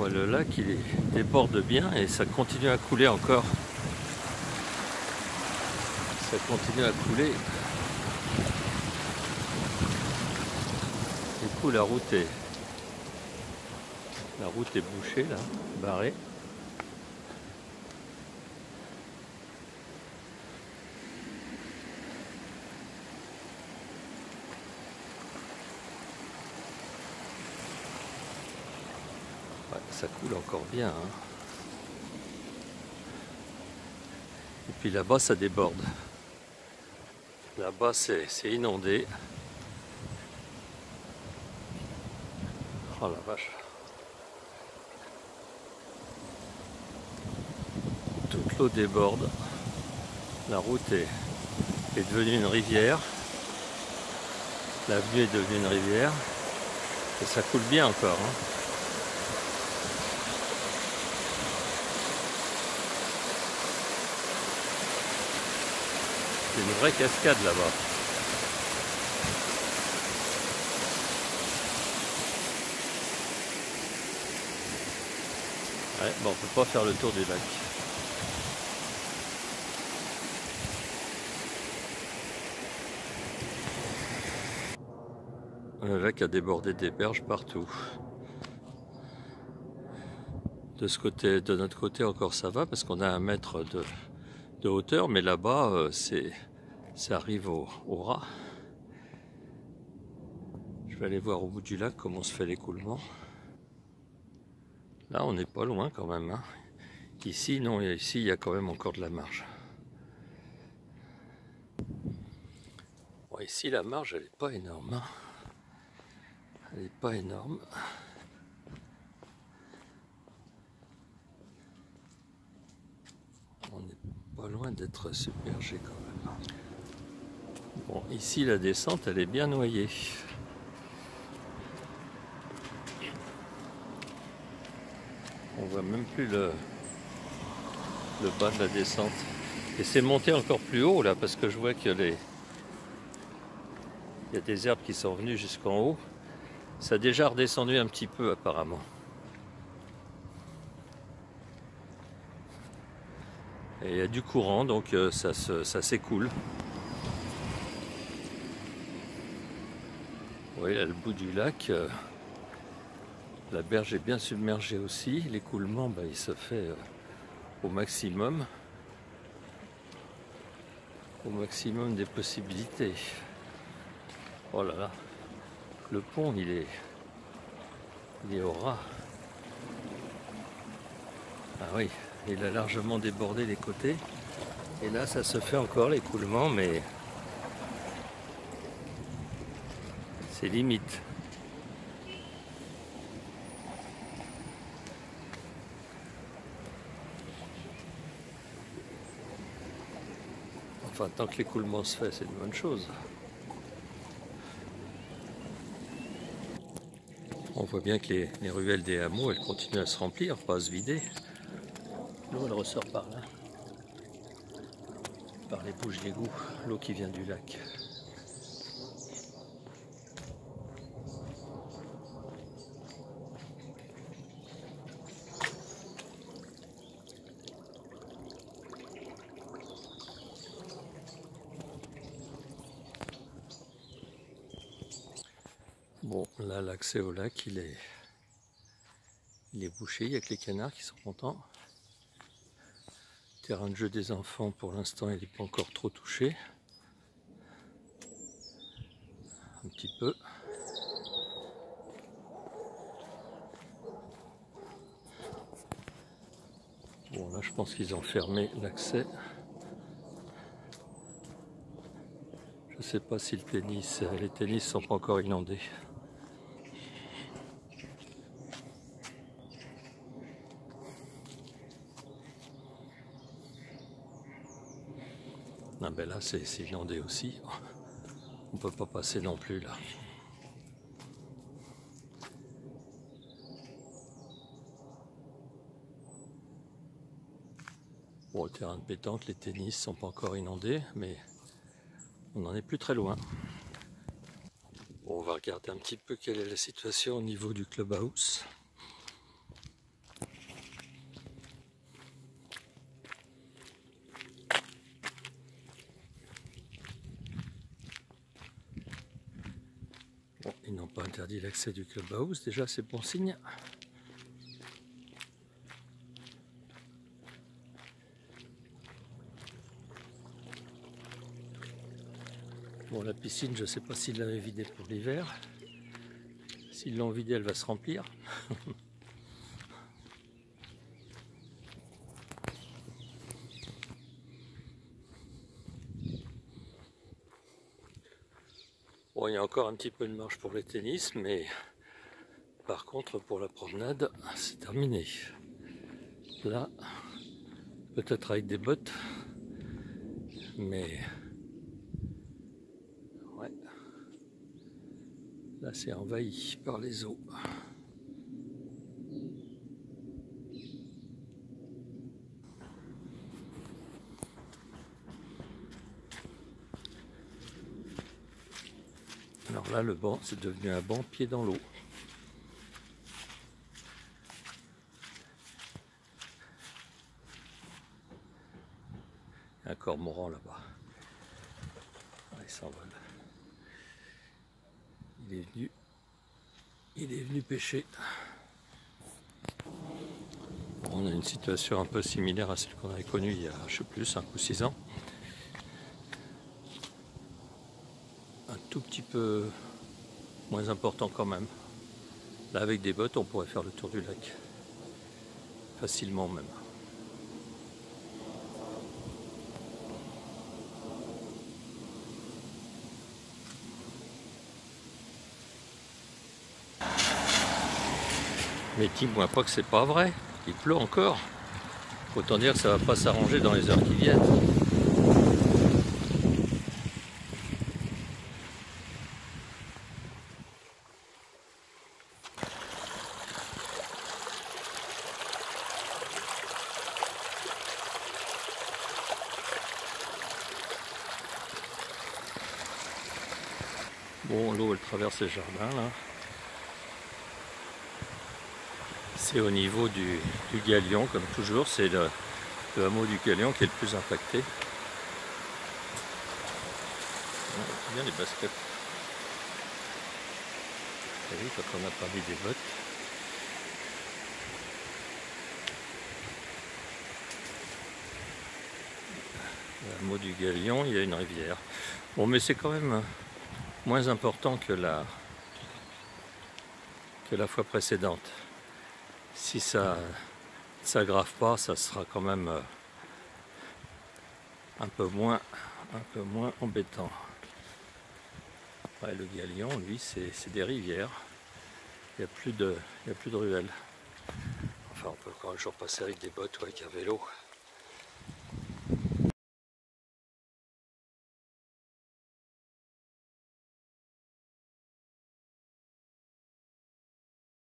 Bon, le lac il déborde bien et ça continue à couler encore. Ça continue à couler. Du coup la route est bouchée là, barrée. Ouais, ça coule encore bien, hein. Et puis là-bas ça déborde. Là-bas c'est inondé. Oh la vache. Toute l'eau déborde. La route est devenue une rivière. L'avenue est devenue une rivière. Et ça coule bien encore, hein. C'est une vraie cascade là-bas. Ouais, bon, on peut pas faire le tour du lac. Le lac a débordé des berges partout. De notre côté encore ça va parce qu'on a 1 mètre de hauteur, mais là-bas ça arrive au ras. Je vais aller voir au bout du lac comment se fait l'écoulement. Là on n'est pas loin quand même, hein. Ici non, ici il y a quand même encore de la marge. Bon, ici la marge elle n'est pas énorme, hein. Elle n'est pas énorme. On n'est pas loin d'être submergé quand même. Bon, ici la descente elle est bien noyée. On voit même plus le bas de la descente. Et c'est monté encore plus haut là parce que je vois que il y a des herbes qui sont venues jusqu'en haut. Ça a déjà redescendu un petit peu apparemment. Et il y a du courant donc ça s'écoule. Oui, là le bout du lac, la berge est bien submergée aussi. L'écoulement il se fait au maximum des possibilités. Oh là là, le pont il est au ras. Ah oui, il a largement débordé les côtés. Et là ça se fait encore l'écoulement, mais c'est limite. Enfin, tant que l'écoulement se fait, c'est une bonne chose. On voit bien que les ruelles des hameaux, elles continuent à se remplir, pas à se vider. L'eau, elle ressort par là, par les bouches d'égout, l'eau qui vient du lac. Bon, là, l'accès au lac, il est bouché, il n'y a que les canards qui sont contents. Le terrain de jeu des enfants, pour l'instant, il n'est pas encore trop touché. Un petit peu. Bon, là, je pense qu'ils ont fermé l'accès. Je ne sais pas si les tennis ne sont pas encore inondés. Ah ben là c'est inondé aussi. On peut pas passer non plus là. Bon, le terrain de pétanque, les tennis sont pas encore inondés, mais on n'en est plus très loin. Bon, on va regarder un petit peu quelle est la situation au niveau du clubhouse. interdit l'accès du clubhouse, déjà c'est bon signe. Bon, la piscine, je ne sais pas s'ils l'avaient vidée pour l'hiver. S'ils l'ont vidée, elle va se remplir. Bon, il y a encore un petit peu de marche pour les tennis, mais par contre, pour la promenade, c'est terminé. Là, peut-être avec des bottes, mais ouais, là c'est envahi par les eaux. Alors là, le banc, c'est devenu un banc pied dans l'eau. Il y a un cormoran là-bas. Ah, il s'envole. Il est venu pêcher. Bon, on a une situation un peu similaire à celle qu'on avait connue il y a, je sais plus, 5 ou 6 ans. Un tout petit peu moins important quand même. Là, avec des bottes, on pourrait faire le tour du lac. Facilement même. Mais dis-moi pas que c'est pas vrai. Il pleut encore. Autant dire que ça va pas s'arranger dans les heures qui viennent. Bon, l'eau elle traverse les jardins là. C'est au niveau du Galion, comme toujours, c'est le hameau du Galion qui est le plus impacté. Bien les baskets. Vous voyez, quand on n'a pas mis des bottes. Le hameau du Galion, il y a une rivière. Bon, mais c'est quand même moins important que la fois précédente. Si ça ne s'aggrave pas, ça sera quand même un peu moins embêtant. Ouais, le Galion, lui, c'est des rivières. Il n'y a plus de ruelles. Enfin, on peut encore un jour passer avec des bottes ou avec un vélo.